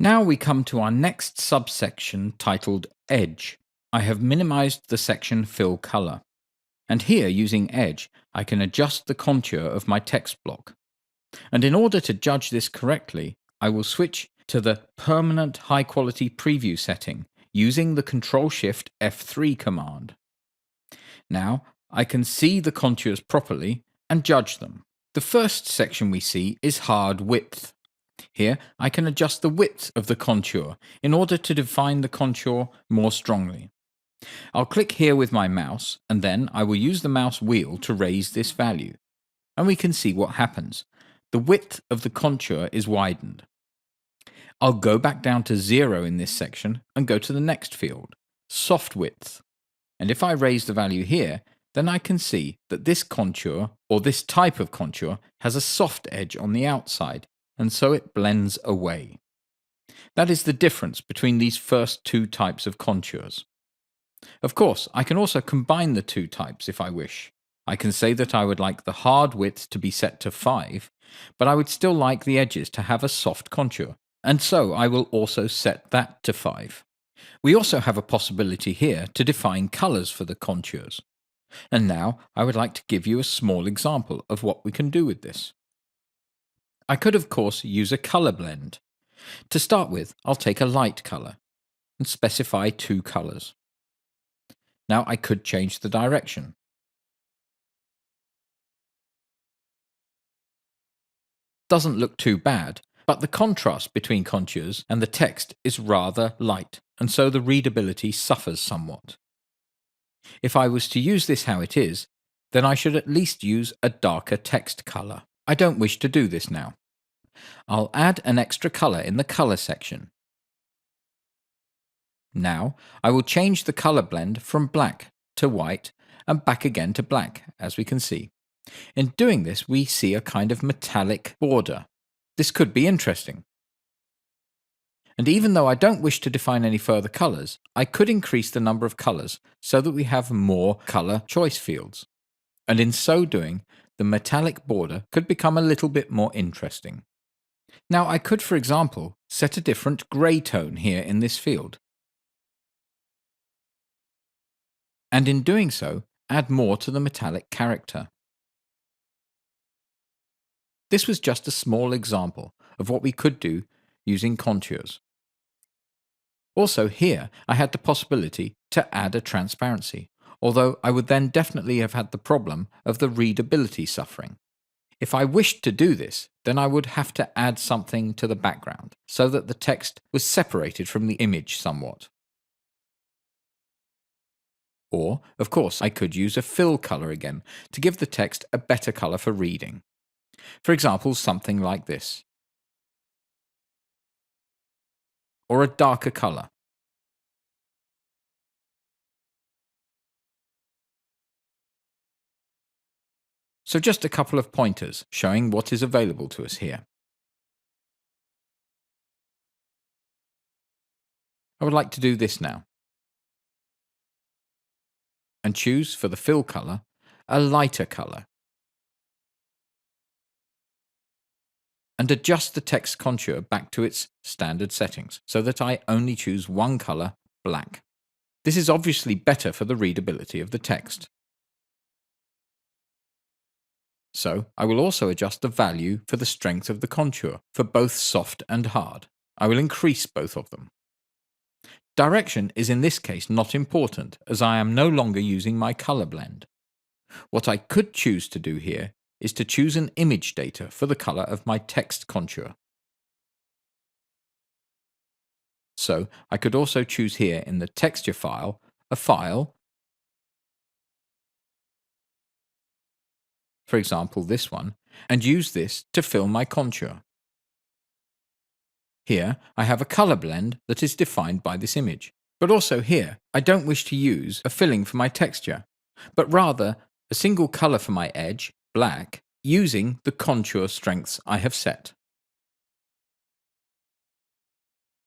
Now we come to our next subsection titled Edge. I have minimized the section Fill Color. And here, using Edge, I can adjust the contour of my text block. And in order to judge this correctly, I will switch to the Permanent High Quality Preview setting using the Ctrl-Shift F3 command. Now, I can see the contours properly and judge them. The first section we see is Hard Width. Here, I can adjust the width of the contour in order to define the contour more strongly. I'll click here with my mouse, and then I will use the mouse wheel to raise this value. And we can see what happens. The width of the contour is widened. I'll go back down to 0 in this section and go to the next field, Soft Width. And if I raise the value here, then I can see that this contour, or this type of contour, has a soft edge on the outside, and so it blends away. That is the difference between these first two types of contours. Of course, I can also combine the two types if I wish. I can say that I would like the hard width to be set to 5, but I would still like the edges to have a soft contour, and so I will also set that to 5. We also have a possibility here to define colors for the contours. And now I would like to give you a small example of what we can do with this. I could of course use a color blend. To start with, I'll take a light color and specify 2 colors. Now I could change the direction. Doesn't look too bad, but the contrast between contours and the text is rather light, and so the readability suffers somewhat. If I was to use this how it is, then I should at least use a darker text color. I don't wish to do this now. I'll add an extra color in the color section. Now I will change the color blend from black to white and back again to black, as we can see. In doing this, we see a kind of metallic border. This could be interesting. And even though I don't wish to define any further colors, I could increase the number of colors so that we have more color choice fields. And in so doing, the metallic border could become a little bit more interesting. Now I could, for example, set a different gray tone here in this field. And in doing so, add more to the metallic character. This was just a small example of what we could do using contours. Also here, I had the possibility to add a transparency, although I would then definitely have had the problem of the readability suffering. If I wished to do this, then I would have to add something to the background, so that the text was separated from the image somewhat. Or, of course, I could use a fill color again to give the text a better color for reading. For example, something like this. Or a darker color. So just a couple of pointers showing what is available to us here. I would like to do this now. And choose for the fill color a lighter color. And adjust the text contour back to its standard settings so that I only choose one color, black. This is obviously better for the readability of the text. So I will also adjust the value for the strength of the contour for both soft and hard. I will increase both of them. Direction is in this case not important, as I am no longer using my color blend. What I could choose to do here is to choose an image data for the color of my text contour. So I could also choose here in the texture file a file, for example this one, and use this to fill my contour. Here I have a color blend that is defined by this image. But also here, I don't wish to use a filling for my texture, but rather a single color for my edge, black, using the contour strengths I have set.